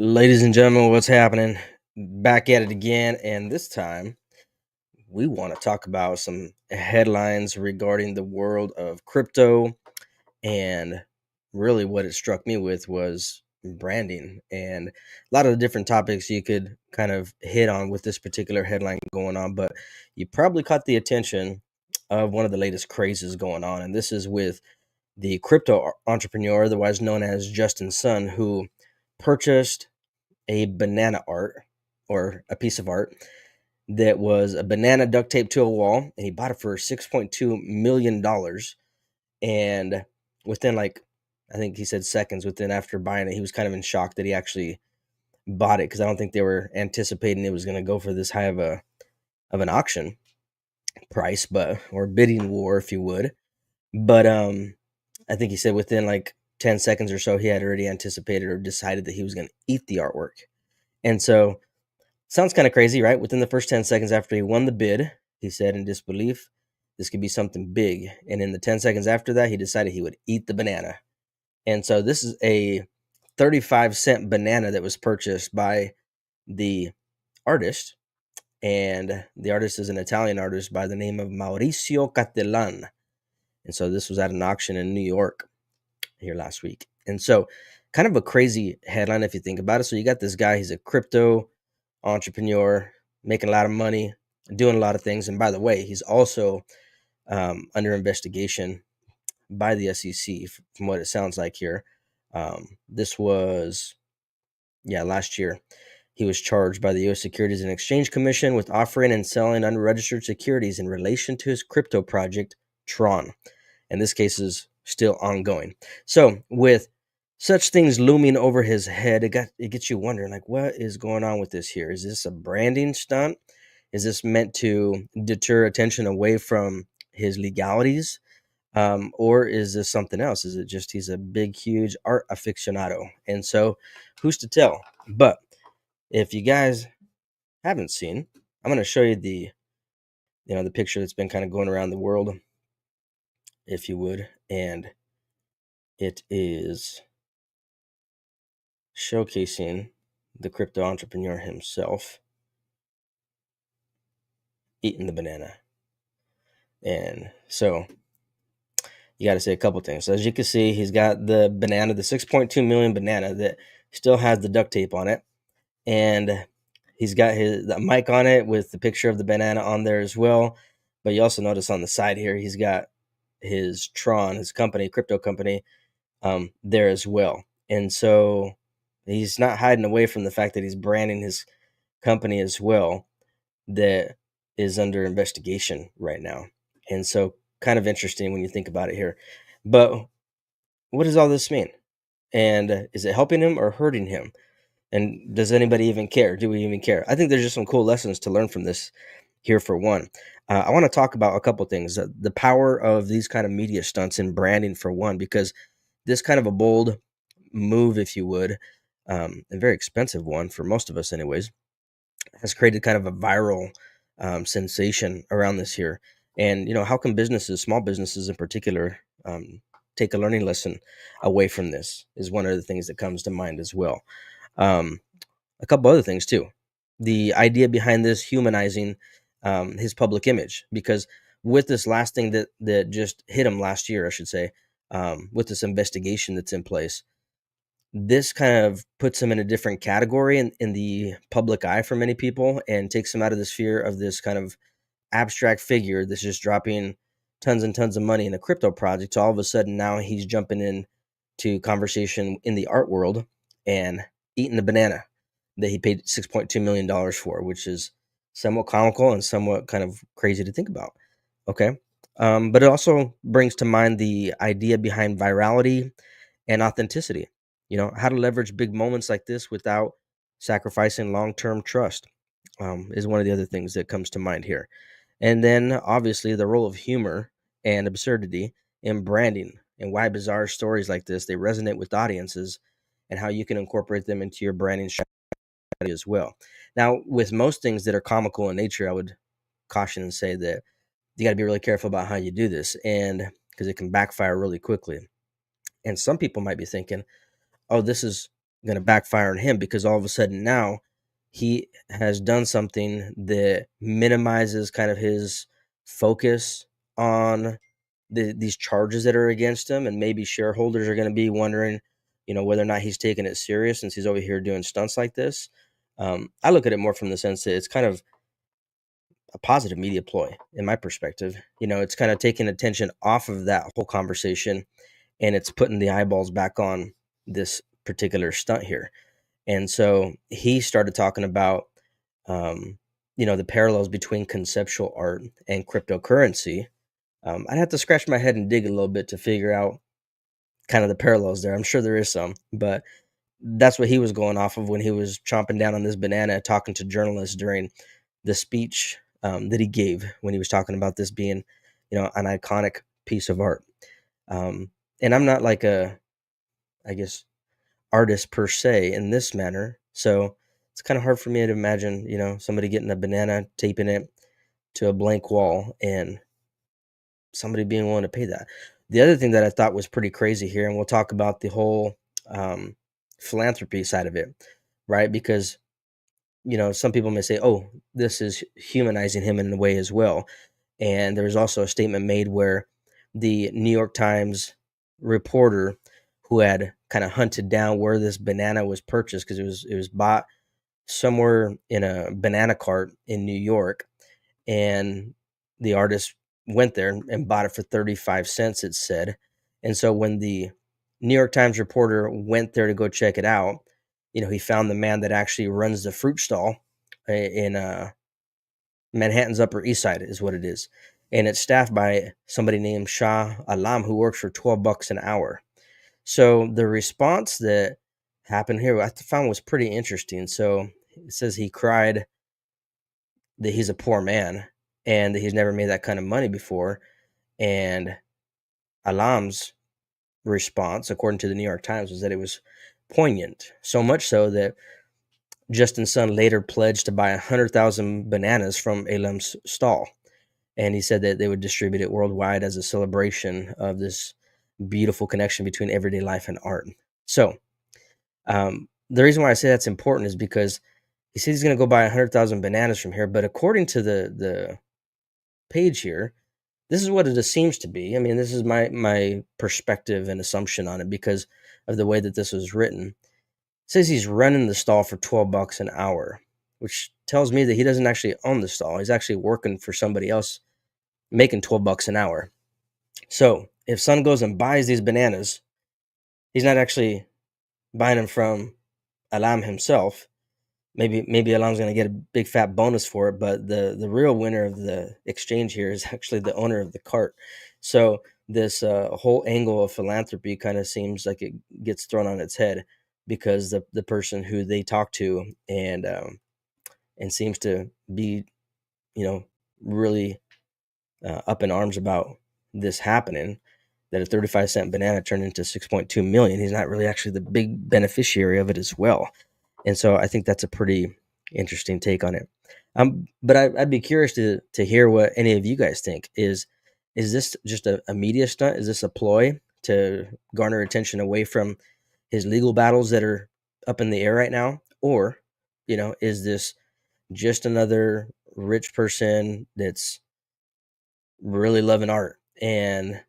Ladies and gentlemen, what's happening? Back at it again, and this time we want to talk about some headlines regarding the world of crypto. And really, what it struck me with was branding and a lot of the different topics you could kind of hit on with this particular headline going on. But you probably caught the attention of one of the latest crazes going on, and this is with the crypto entrepreneur, otherwise known as Justin Sun, who purchased a banana art or a piece of art that was a banana duct taped to a wall, and he bought it for $6.2 million. And within, like, I think he said seconds within after buying it, he was kind of in shock that he actually bought it, because I don't think they were anticipating it was going to go for this high of an auction price, but or bidding war, if you would. But I think he said within like 10 seconds or so, he had already anticipated or decided that he was going to eat the artwork. And so, sounds kind of crazy, right? Within the first 10 seconds after he won the bid, he said in disbelief, this could be something big. And in the 10 seconds after that, he decided he would eat the banana. And so this is a 35-cent banana that was purchased by the artist. And the artist is an Italian artist by the name of Maurizio Cattelan. And so this was at an auction in New York here last week. And so, kind of a crazy headline if you think about it. So you got this guy, he's a crypto entrepreneur, making a lot of money, doing a lot of things. And by the way, he's also under investigation by the SEC, from what it sounds like here. This was, last year. He was charged by the U.S. Securities and Exchange Commission with offering and selling unregistered securities in relation to his crypto project, Tron. And this case is still ongoing. So, with such things looming over his head, it gets you wondering, like, what is going on with this here? Is this a branding stunt? Is this meant to deter attention away from his legalities? Or is this something else? Is it just he's a big, huge art aficionado? And so, who's to tell? But if you guys haven't seen, I'm going to show you the picture that's been kind of going around the world, if you would, and it is showcasing the crypto entrepreneur himself eating the banana. And so you got to say a couple things. So as you can see, he's got the banana, the 6.2 million banana that still has the duct tape on it. And he's got the mic on it with the picture of the banana on there as well. But you also notice on the side here, he's got his Tron, his company, crypto company, there as well. And so he's not hiding away from the fact that he's branding his company as well, that is under investigation right now. And so, kind of interesting when you think about it here. But what does all this mean? And is it helping him or hurting him? And does anybody even care? Do we even care? I think there's just some cool lessons to learn from this here for one. I want to talk about a couple things. The power of these kind of media stunts and branding for one, because this kind of a bold move, if you would, a very expensive one for most of us anyways, has created kind of a viral sensation around this here. And, how can businesses, small businesses in particular, take a learning lesson away from this is one of the things that comes to mind as well. A couple other things too. The idea behind this humanizing his public image, because with this last thing that just hit him last year, I should say, with this investigation that's in place, this kind of puts him in a different category in the public eye for many people, and takes him out of the sphere of this kind of abstract figure that's just dropping tons and tons of money in a crypto project. So all of a sudden now he's jumping in to conversation in the art world and eating the banana that he paid $6.2 million for, which is somewhat comical and somewhat kind of crazy to think about. Okay. But it also brings to mind the idea behind virality and authenticity. How to leverage big moments like this without sacrificing long-term trust, is one of the other things that comes to mind here. And then obviously the role of humor and absurdity in branding, and why bizarre stories like this, they resonate with audiences, and how you can incorporate them into your branding strategy as well. Now, with most things that are comical in nature, I would caution and say that you got to be really careful about how you do this, and because it can backfire really quickly. And some people might be thinking, oh, this is going to backfire on him, because all of a sudden now he has done something that minimizes kind of his focus on these charges that are against him, and maybe shareholders are going to be wondering, whether or not he's taking it serious since he's over here doing stunts like this. I look at it more from the sense that it's kind of a positive media ploy in my perspective. It's kind of taking attention off of that whole conversation, and it's putting the eyeballs back on this particular stunt here. And so he started talking about, the parallels between conceptual art and cryptocurrency. I'd have to scratch my head and dig a little bit to figure out kind of the parallels there. I'm sure there is some, but that's what he was going off of when he was chomping down on this banana, talking to journalists during the speech that he gave when he was talking about this being, an iconic piece of art. And I'm not like I guess, artist per se in this manner. So it's kind of hard for me to imagine, somebody getting a banana, taping it to a blank wall, and somebody being willing to pay that. The other thing that I thought was pretty crazy here, and we'll talk about the whole philanthropy side of it, right? Because, some people may say, oh, this is humanizing him in a way as well. And there was also a statement made where the New York Times reporter who had kind of hunted down where this banana was purchased, because it was bought somewhere in a banana cart in New York, and the artist went there and bought it for 35 cents, it said. And so when the New York Times reporter went there to go check it out, he found the man that actually runs the fruit stall in Manhattan's Upper East Side is what it is. And it's staffed by somebody named Shah Alam, who works for $12 an hour. So the response that happened here, I found was pretty interesting. So it says he cried that he's a poor man and that he's never made that kind of money before. And Alam's response, according to the New York Times, was that it was poignant. So much so that Justin's son later pledged to buy 100,000 bananas from Alam's stall. And he said that they would distribute it worldwide as a celebration of this beautiful connection between everyday life and art. So the reason why I say that's important is because he said he's going to go buy 100,000 bananas from here. But according to the page here, this is what it seems to be. I mean, this is my perspective and assumption on it because of the way that this was written. It says he's running the stall for $12 an hour, which tells me that he doesn't actually own the stall. He's actually working for somebody else making $12 an hour. So if son goes and buys these bananas, he's not actually buying them from Alam himself. Maybe Alam's going to get a big fat bonus for it, but the real winner of the exchange here is actually the owner of the cart. So this whole angle of philanthropy kind of seems like it gets thrown on its head because the person who they talk to and seems to be, really up in arms about this happening, that a 35-cent banana turned into 6.2 million. He's not really actually the big beneficiary of it as well. And so I think that's a pretty interesting take on it. But I'd be curious to hear what any of you guys think. Is this just a media stunt? Is this a ploy to garner attention away from his legal battles that are up in the air right now? Or, is this just another rich person that's really loving art and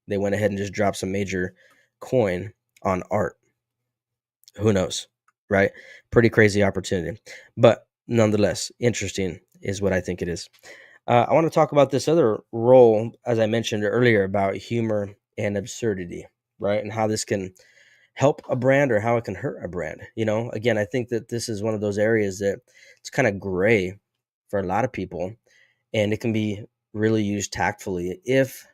they went ahead and just dropped some major coin on art? Who knows, right? Pretty crazy opportunity, but nonetheless, interesting is what I think it is. I want to talk about this other role, as I mentioned earlier, about humor and absurdity, right? And how this can help a brand or how it can hurt a brand. Again, I think that this is one of those areas that it's kind of gray for a lot of people, and it can be really used tactfully if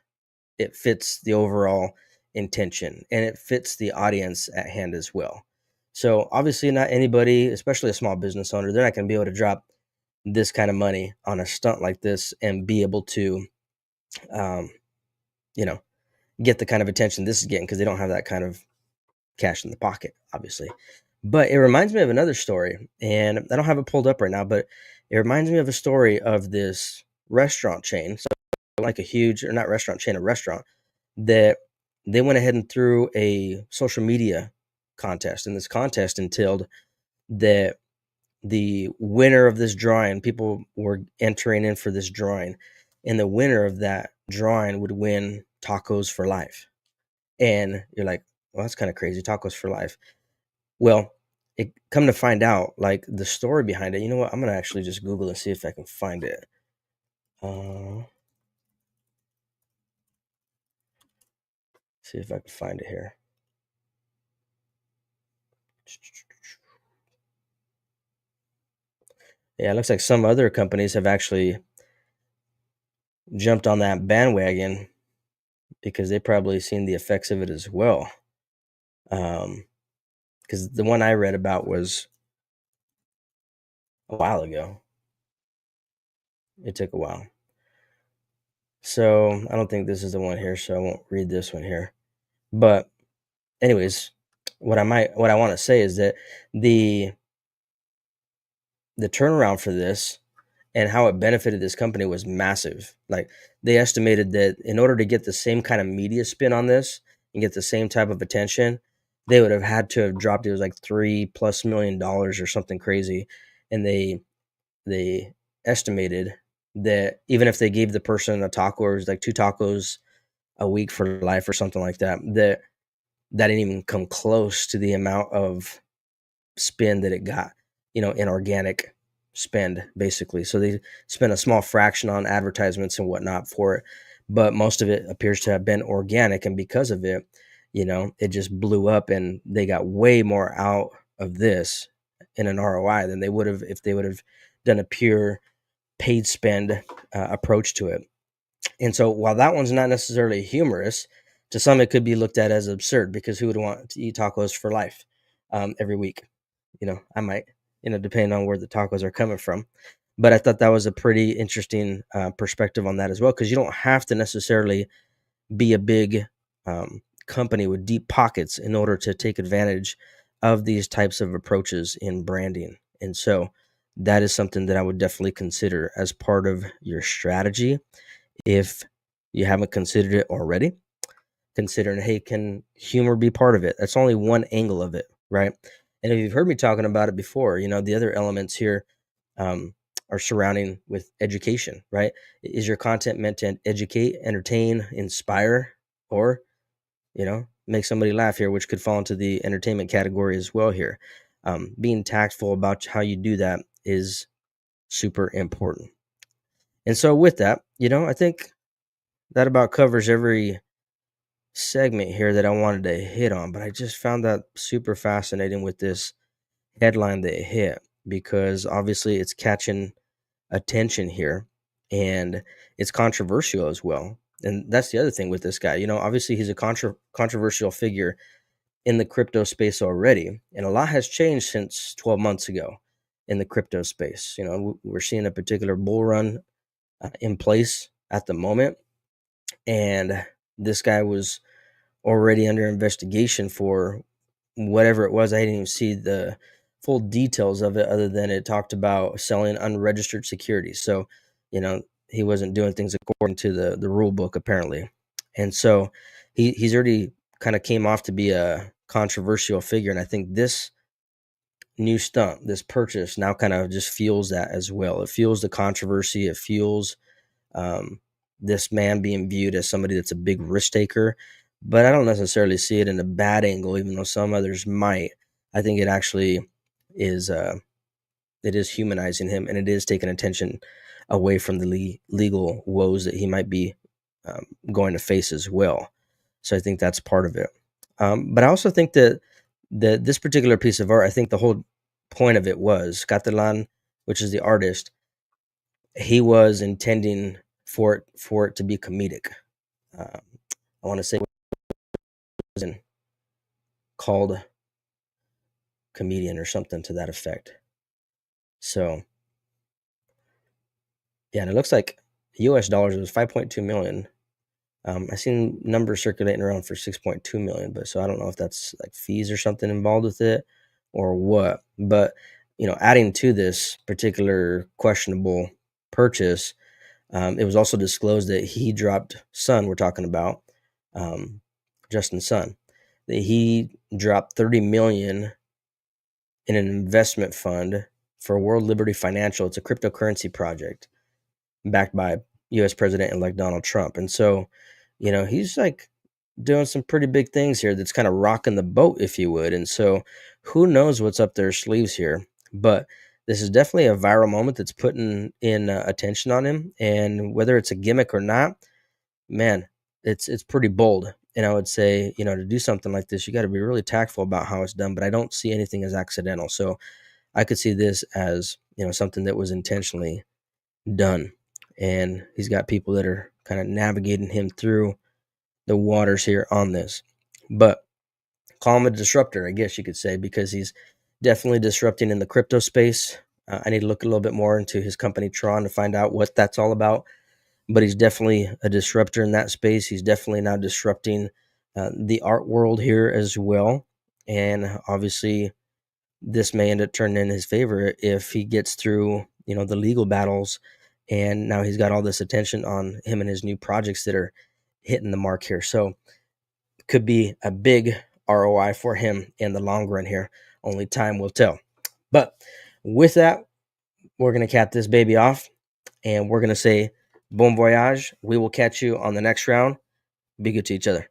it fits the overall intention and it fits the audience at hand as well. So obviously not anybody, especially a small business owner, they're not going to be able to drop this kind of money on a stunt like this and be able to, um, get the kind of attention this is getting, because they don't have that kind of cash in the pocket, obviously. But it reminds me of another story, and I don't have it pulled up right now, but it reminds me of a story of this restaurant chain. So like a huge, or not restaurant chain, a restaurant that they went ahead and threw a social media contest, and this contest entailed that the winner of this drawing, people were entering in for this drawing, and the winner of that drawing would win tacos for life. And you're like, well, that's kind of crazy, tacos for life. Well, it come to find out, like the story behind it. You know what? I'm gonna actually just Google and see if I can find it. See if I can find it here. Yeah, it looks like some other companies have actually jumped on that bandwagon because they probably seen the effects of it as well. Because the one I read about was a while ago. It took a while. So I don't think this is the one here, so I won't read this one here. But anyways, what I want to say is that the turnaround for this and how it benefited this company was massive. Like they estimated that in order to get the same kind of media spin on this and get the same type of attention, they would have had to have dropped, it was like $3+ million or something crazy. And they estimated that even if they gave the person a taco, or it was like 2 tacos a week for life or something like that, that didn't even come close to the amount of spend that it got, in organic spend, basically. So they spent a small fraction on advertisements and whatnot for it, but most of it appears to have been organic. And because of it, it just blew up, and they got way more out of this in an ROI than they would have if they would have done a pure paid spend approach to it. And so while that one's not necessarily humorous, to some it could be looked at as absurd, because who would want to eat tacos for life every week? I might, depending on where the tacos are coming from. But I thought that was a pretty interesting perspective on that as well, because you don't have to necessarily be a big company with deep pockets in order to take advantage of these types of approaches in branding. And so that is something that I would definitely consider as part of your strategy. If you haven't considered it already, considering, hey, can humor be part of it? That's only one angle of it, right? And if you've heard me talking about it before, the other elements here are surrounding with education, right? Is your content meant to educate, entertain, inspire, or, make somebody laugh here, which could fall into the entertainment category as well here. Being tactful about how you do that is super important. And so with that, I think that about covers every segment here that I wanted to hit on, but I just found that super fascinating with this headline that it hit, because obviously it's catching attention here and it's controversial as well. And that's the other thing with this guy. Obviously he's a controversial figure in the crypto space already, and a lot has changed since 12 months ago in the crypto space. We're seeing a particular bull run in place at the moment, and this guy was already under investigation for whatever it was. I didn't even see the full details of it, other than it talked about selling unregistered securities. So, he wasn't doing things according to the rule book, apparently. And so he's already kind of came off to be a controversial figure. And I think this new stunt, this purchase, now kind of just fuels that as well. It fuels the controversy. It fuels this man being viewed as somebody that's a big risk taker. But I don't necessarily see it in a bad angle, even though some others might. I think it actually is it is humanizing him, and it is taking attention away from the legal woes that he might be going to face as well. So I think that's part of it. But I also think that this particular piece of art, I think the whole point of it was Cattelan, which is the artist, he was intending for it to be comedic. I want to say it was called comedian or something to that effect. So yeah, and it looks like US dollars, it was 5.2 million. I seen numbers circulating around for 6.2 million, but so I don't know if that's like fees or something involved with it or what. But adding to this particular questionable purchase, it was also disclosed that he dropped Son, we're talking about Justin's son, that he dropped 30 million in an investment fund for World Liberty Financial. It's a cryptocurrency project backed by US President-elect Donald Trump. And so, he's like doing some pretty big things here that's kind of rocking the boat, if you would. And so who knows what's up their sleeves here, but this is definitely a viral moment that's putting in attention on him. And whether it's a gimmick or not, man, it's pretty bold. And I would say, to do something like this, you got to be really tactful about how it's done, but I don't see anything as accidental. So I could see this as, something that was intentionally done. And he's got people that are kind of navigating him through the waters here on this. But call him a disruptor, I guess you could say, because he's definitely disrupting in the crypto space. I need to look a little bit more into his company Tron to find out what that's all about. But he's definitely a disruptor in that space. He's definitely now disrupting the art world here as well. And obviously, this may end up turning in his favor if he gets through, the legal battles. And now he's got all this attention on him and his new projects that are hitting the mark here. So it could be a big ROI for him in the long run here. Only time will tell. But with that, we're going to cap this baby off and we're going to say bon voyage. We will catch you on the next round. Be good to each other.